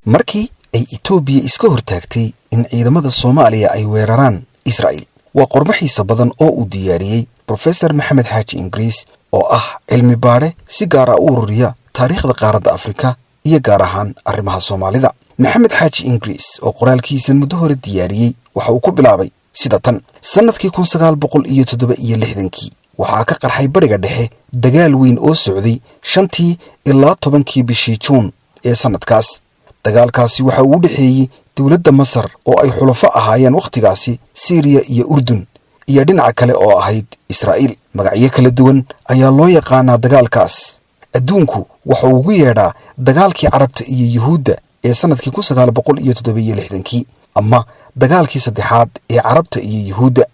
markii ay Itoobiya iska hortaagtay in ciidamada Soomaaliya ay weeraraan Israa'iil. waa qormaxiisa badan oo uu diyaariyay Professor Maxamed Xaaji Ingiriis oo ah cilmi baare si gaar ah u ururiya taariikhda qaaradda Afrika iyo gaar ahaan arrimaha Soomaalida. Maxamed Xaaji Ingiriis oo qoraalkiisa muddo hore diyaariyay waxa uu ku bilaabay sida tan: sanadkii 1967 waxaa ka qarxay bariga dhexe dagaal weyn oo socday 5 ilaa 10 bishii Juun ee sanadkaas. dagaalkaasi waxa uu dhaxeeyay dawladda Masar oo ay xulafo ahaayeen waqtigaasi Syria iyo Urdun iyo dhinaca kale oo ahayd Israa'iil. magacyo kala duwan ayaa loo yaqaanaa dagaalkaas. adduunku waxa uu ugu yeedhaa dagaalkii Carabta iyo Yuhuudda ee sanadkii 1967 ama dagaalkii saddexaad ee Carabta iyo Yuhuudda.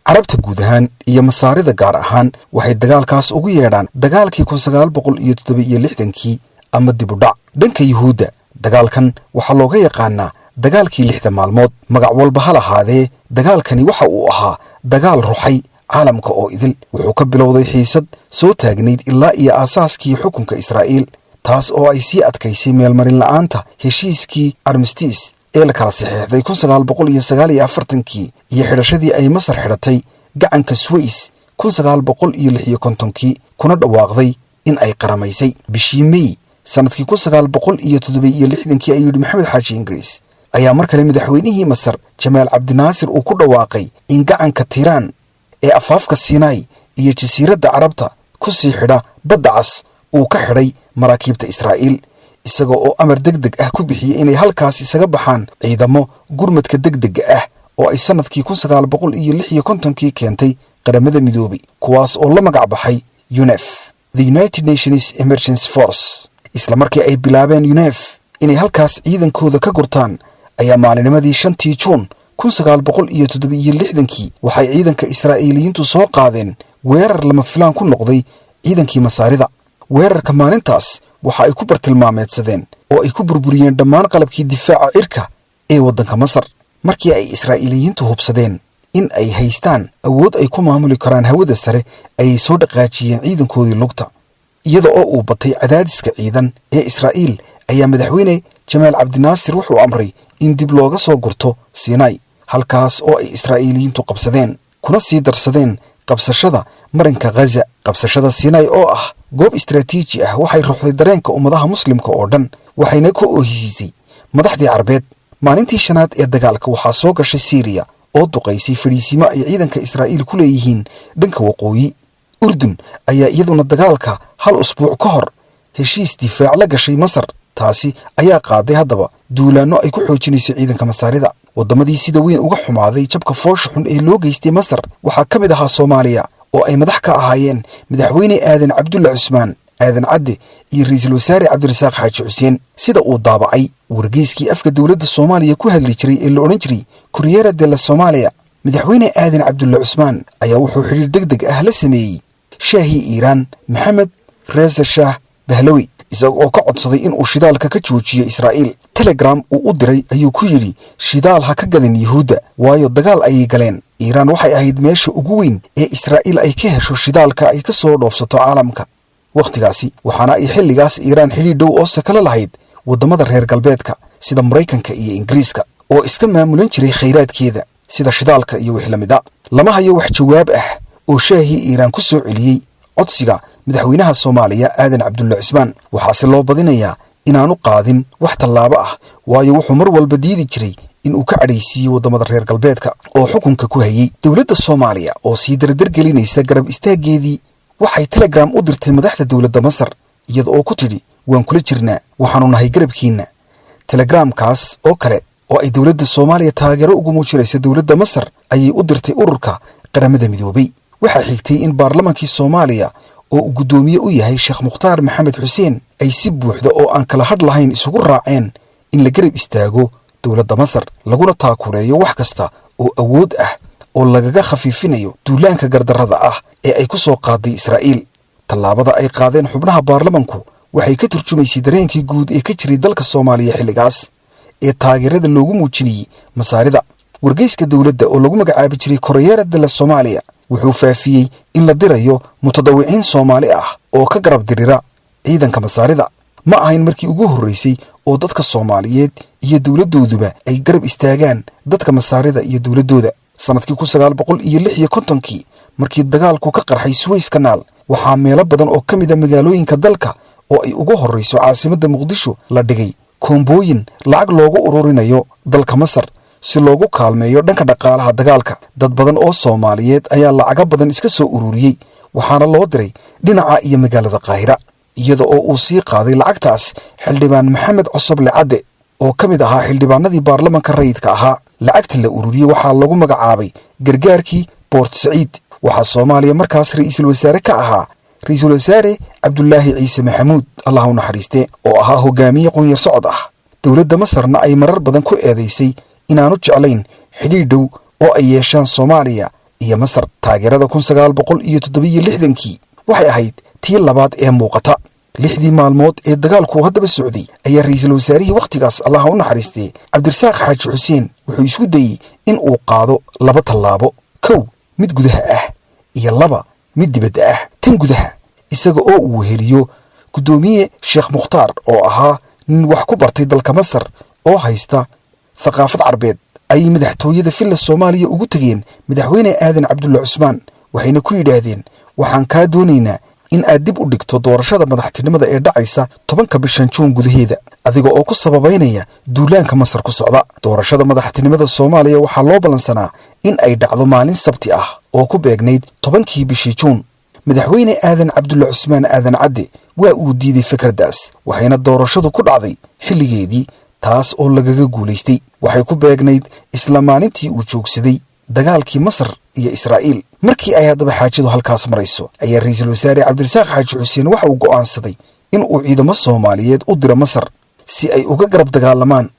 Carabta guud ahaan iyo Masaarida gaar ahaan waxay dagaalkaas ugu yeedhaan dagaalkii 1967 ama dib u dhac. dhanka Yuhuudda dagaalkan waxa looga yaqaanaa dagaalkii 6 maalmood. magac walba ha lahaadee dagaalkani waxa uu ahaa dagaal ruxay caalamka oo idil. wuxuu ka bilowday xiisad soo taagnayd ilaa iyo aasaaskii xukunka Israa'iil, taas oo ay sii adkaysay meelmarin la'aanta heshiiskii Armistice ee la kala saxeexday 1949 iyo xidhashadii ay Masar xidhatay gacanka Suez 1956 kuna dhawaaqday in ay qaramaysay. bishii May sanadkii 1967 ayuu yidhi Maxamed Xaaji Ingiriis ayaa mar kale madaxweynihii Masar Jamaal Cabdinaasir uu ku dhawaaqay in gacanka Tiraan ee afaafka Sinai iyo jasiiradda Carabta ku sii xidha badda cas uu ka xidhay maraakiibta Israa'iil, isagoo oo amar degdeg ah ku bixiyay inay halkaas isaga baxaan ciidamo gurmadka degdega ah oo ay sanadkii 1956 keentay qaramada midoobay, kuwaas oo la magac baxay UNEF, the United Nations Emergency Force. isla markii ay bilaabeen UNEF inay halkaas ciidankooda ka gurtaan ayaa maalinimadii 5 Juun 1967 waxay ciidanka Israa'iiliyiintu soo qaadeen weerar lama filaan ku noqday ciidankii Masaarida. weerarka maalintaas waxa ay ku bartilmaameedsadeen oo ay ku burburiyeen dhammaan qalabkii difaaca cirka ee waddanka Masar. markii ay Israa'iiliyiintu hubsadeen in ay haystaan awood ay ku maamuli karaan hawada sare ayay soo dhaqaajiyeen ciidankoodii lugta. iyada oo uu batay cadaadiska ciidan ee Israa'iil ayaa madaxweyne Jamaal Cabdinaasir wuxuu amray in dib looga soo gurto Sinai, halkaas oo ay Israa'iiliyiintu qabsadeen kuna sii darsadeen qabsashada marinka Gaza. qabsashada Sinai oo ah goob istiraatiiji ah waxay ruuxday dareenka ummadaha muslimka oo dhan, waxayna ku oohisay madaxdii Carbeed. maalintii shanaad ee dagaalka waxaa soo gashay Syria oo duqaysay fadhiisimo ay ciidanka Israa'iil ku leeyihiin dhanka waqooyi. Urdun ayaa iyaduna dagaalka hal usbuuc ka hor heshiis difaac la gashay Masar, taasi ayaa qaaday haddaba duulaanno ay ku xoojinayso ciidanka Masaarida. waddamadii sida weyn uga xumaaday jabka foosha xun ee loo geystay Masar waxaa ka mid ahaa Soomaaliya oo ay madax ka ahaayeen madaxweyne Aadan Cabdulla Cusmaan Aadan Cadde iyo ra'iisul wasaare Cabdirasaaq Xaaji Xuseen. sida uu daabacay wargeyskii afka dawladda Soomaaliya ku hadli jiray ee la oran jiray Corriere della Somalia, madaxweyne Aadan Cabdulla Cusmaan ayaa wuxuu xiriir degdeg ah la sameeyay shaahii Iiraan Maxamed Reza Shah Pahlawi, isagoo ka codsaday in uu shidaalka ka joojiyo Israa'iil. telegram uu u diray ayuu ku yidhi shidaal ha ka gadan Yuhuudda, waayo dagaal ayay galeen. Iiraan waxay ahayd meesha ugu weyn ee Israa'iil ay ka hesho shidaalka ay ka soo dhoofsato caalamka waqtigaasi, waxaana ay xilligaas Iiraan xidhiidh dhow oo sakala lahayd waddamada reer galbeedka sida Maraykanka iyo Ingiriiska oo iska maamulan jiray khayraadkeeda sida shidaalka iyo wixii la mid ah. lama hayo wax jawaab ah oo shaahii Iiraan ku soo celiyay codsiga madaxweynaha Soomaaliya Aadan Cabdulla Cusmaan. waxaase loo badinayaa inaanu qaadin wax tallaabo ah, waayo wuxuu mar walba diidi jiray in uu ka cadhaysiiyo waddamada reer galbeedka oo xukunka ku hayay. dawladda Soomaaliya oo sii dardar gelinaysa garab istaaggeedii waxay telegram u dirtay madaxda dawladda Masar iyada oo ku tidhi waan kula jirnaa, waxaanu nahay garabkiinna. telegramkaas oo kale oo ay dawladda Soomaaliya taageero ugu muujinaysa dawladda Masar ayay u dirtay ururka qaramada midoobay. waxaa xigtay in baarlamankii Soomaaliya oo uu guddoomiye u yahay Sheekh Mukhtaar Maxamed Xuseen ay si buuxda oo aan kala hadh lahayn isugu raaceen in la garab istaago dawladda Masar laguna taakuleeyo wax kasta oo awood ah oo lagaga khafiifinayo duulaanka gardarrada ah ee ay ku soo qaaday Israa'iil. tallaabada ay qaadeen xubnaha baarlamanku waxay ka turjumaysay dareenkii guud ee ka jiray dalka Soomaaliya xilligaas ee taageerada loogu muujinayay Masaarida. wargeyska dawladda oo lagu magacaabi jiray Corriere della Somalia wuxuu faafiyey in la dirayo mutadawiciin Soomaali ah oo ka garab dirira ciidanka Masaarida. ma ahayn markii ugu horreysay oo dadka Soomaaliyeed iyo dawladooduba ay garab istaagaan dadka masaarida iyo dawladooda. sanadkii 1956 markii dagaalku ka qarxay Suez Canal waxaa meelo badan oo ka mid ah magaalooyinka dalka oo ay ugu horreyso caasimadda Muqdisho la dhigay koombooyin lacag loogu ururinayo dalka Masar si loogu kaalmeeyo dhanka dhaqaalaha dagaalka. dad badan oo Soomaaliyeed ayaa lacag badan iska soo ururiyay waxaana loo diray dhinaca iyo magaalada Qaahira iyada oo uu sii qaaday lacagtaas xildhibaan Maxamed Cusub Lecade oo ka mid ahaa xildhibaanadii baarlamaanka rayidka ahaa. lacagta la ururiyay waxaa lagu magacaabay gargaarkii Port Said. waxaa Soomaaliya markaas ra'iisul wasaare ka ahaa ra'iisul wasaare Cabdullaahi Ciise Maxamuud Allah u naxariiste oo ahaa hogaamiye qoyar socod ah. dawladda Masarna ay marar badan ku eedeysay inaanu jeclayn xidhiidh dhow oo ay yeeshaan Soomaaliya iyo Masar. taageerada 1967 waxay ahayd tii labaad ee muuqata. 6 maalmood ee dagaalku haddaba socday ayaa ra'iisul wasaarihii waqtigaas Allah u naxariistay Cabdirasaaq Xaaji Xuseen wuxuu isku dayay in uu qaado 2 tallaabo. kow mid gudaha ah iyo 2 mid dibadda ah. tan gudaha isaga oo uu heliyo gudoomiye Sheekh Mukhtaar oo ahaa nin wax ku bartay dalka Masar oo haysta thaqaafad Carbeed ay madaxtooyada filla Soomaaliya ugu tageen madaxweyne Aadan Cabdulla Cusmaan waxayna ku yidhaahdeen waxaan ka doonaynaa in aad dib u dhigto doorashada madaxtinimada ee dhacaysa 10 bishan Juun gudaheeda adiga oo ku sababaynaya duulaanka Masar ku socda. doorashada madaxtinimada Soomaaliya waxaa loo balansanaa in ay dhacdo maalin Sabti ah oo ku beegnayd 10kii bishii Juun. madaxweyne Aadan Cabdulla Cusmaan Aadan Cadde waa uu diiday fikraddaas waxayna doorashadu ku dhacday xilligeedii taas oo lagaga guuleystay. waxay ku beegnayd isla maalintii uu joogsaday dagaalkii Masar iyo Israa'iil. markii ay haddaba xaajadu halkaas marayso ayaa ra'iisul wasaare Cabdirasaaq Xaaji Xuseen waxa uu go'aansaday in uu ciidamo Soomaaliyeed u diro Masar si ay uga garab dagaalamaan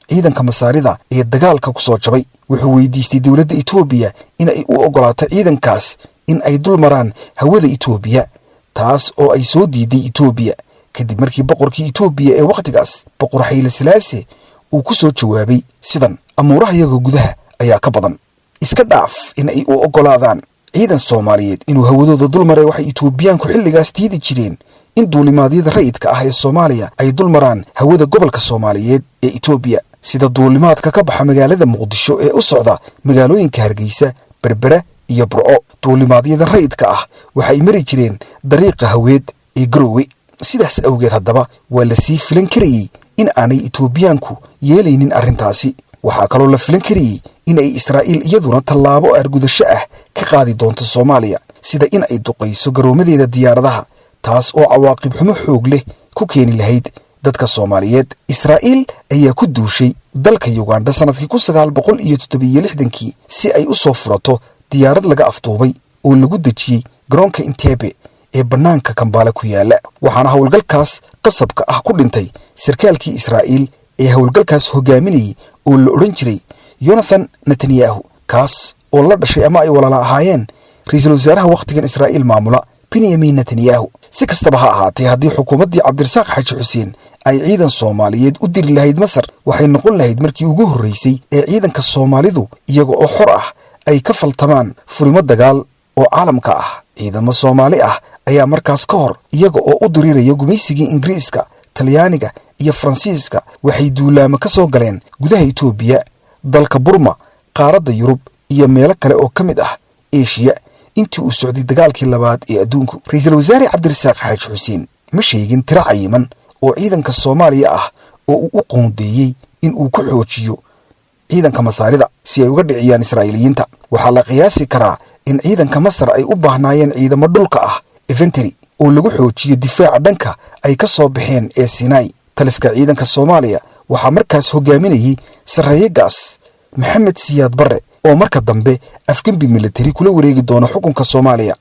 ciidanka masaarida ee dagaalka ku soo jabay. wuxuu weydiistay dawladda Itoobiya in ay u ogolaato ciidankaas in ay dul maraan hawada Itoobiya taas oo ay soo diiday Itoobiya kadib markii boqorkii Itoobiya ee waqtigaas boqor Hayle Selassie uu ku soo jawaabay sidan: amuuraha iyaga gudaha ayaa ka badan iska dhaaf in ay u ogolaadaan ciidan Soomaaliyeed inuu hawadooda dul maray. waxay Itoobiyaanku xilligaas diidi jireen in duulimaadyada rayidka ah ee Soomaaliya ay dul maraan hawada gobolka Soomaaliyeed ee Itoobiya sida duulimaadka ka baxa magaalada Muqdisho ee u socda magaalooyinka Hargeysa, Berbera iyo Burco. duulimaadyada rayidka ah waxay mari jireen dariiqa haweed ee Garowe. sidaas awgeed haddaba waa la sii filan karayay in aanay Itoobiyaanku yeelaynin arrintaasi. waxaa kaloo la filan karayay in ay Israa'iil iyaduna tallaabo argudasho ah ka qaadi doonto Soomaaliya sida in ay duqayso garoomadeeda diyaaradaha taas oo cawaaqib xumo xoog leh ku keeni lahayd dadka Soomaaliyeed. Israa'iil ayaa ku duushay dalka Uganda sanadkii 1967 si ay u soo furato diyaarad laga afduubay oo lagu dejiyay garoonka Entebbe ee banaanka Kampala ku yaala. waxaana hawlgalkaas qasabka ah ku dhintay sarkaalkii Israa'iil ee hawlgalkaas hogaaminayay oo la oran jiray Jonathan Netanyahu kaas oo la dhashay ama ay walaalo ahaayeen ra'iisul wasaaraha waqtigan Israa'iil maamula Benjamin Netanyahu. si kastaba ha ahaatee haddii xukuumaddii Cabdirasaaq Xaaji Xuseen ay ciidan Soomaaliyeed u diri lahayd Masar waxay noqon lahayd markii ugu horreysay ee ciidanka Soomaalidu iyaga oo xor ah ay ka faltamaan furimo dagaal oo caalamka ah. ciidamo Soomaali ah ayaa markaas ka hor iyaga oo u diriiraya gumaysigii Ingiriiska, Talyaaniga iyo Faransiiska waxay duulaamo ka soo galeen gudaha Itoobiya, dalka Burma, qaaradda Yurub iyo meelo kale oo ka mid ah Aasiya intii uu socday dagaalkii labaad ee adduunku. ra'iisul wasaare Cabdirasaaq Xaaji Xuseen ma sheegin tiro cayiman oo ciidanka Soomaaliya ah oo uu u qoondeeyay in uu ku xoojiyo ciidanka masaarida si ay uga dhiciyaan Israa'iiliyiinta. waxaa la qiyaasi karaa in ciidanka Masar ay u baahnaayeen ciidamo dhulka ah infantry oo lagu xoojiyo difaaca dhanka ay ka soo baxeen ee Sinai. taliska ciidanka Soomaaliya waxaa markaas hogaaminayay Saraakiil Maxamed Siyaad Barre oo marka dambe afgembi military kula wareegi doona xukunka Soomaaliya.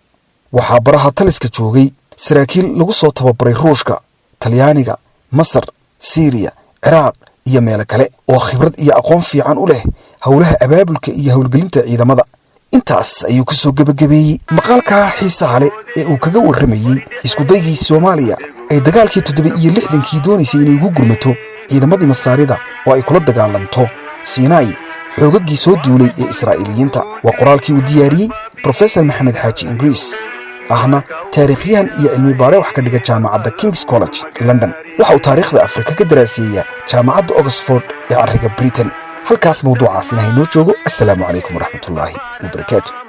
waxaa baraha taliska joogay saraakiil lagu soo tababaray Ruushka, Talyaaniga, Masar, Syria, Ciraaq iyo meelo kale oo khibrad iyo aqoon fiican u leh hawlaha abaabulka iyo hawlgelinta ciidamada. intaas ayuu ku soo gabagabeeyay maqaalka xiisaha leh ee uu kaga warramayay isku daygii Soomaaliya ay dagaalkii 67kii doonaysay inay ugu gurmato ciidamadii masaarida oo ay kula dagaalanto Sinai xoogagii soo duulay ee Israa'iiliyiinta. waa qoraalkii uu diyaariyay Professor Maxamed Xaaji Ingiriis. ahna taariikhyahan iyo cilmi baare wax ka dhiga jaamacadda King's College London. waxa uu taariikhda Afrika ka daraasiyay jaamacadda Oxford ee cariga Britain. halkaas mawduucaasina inoo joogo. assalaamu calaykum waraxmatullaahi wabarakaatuh.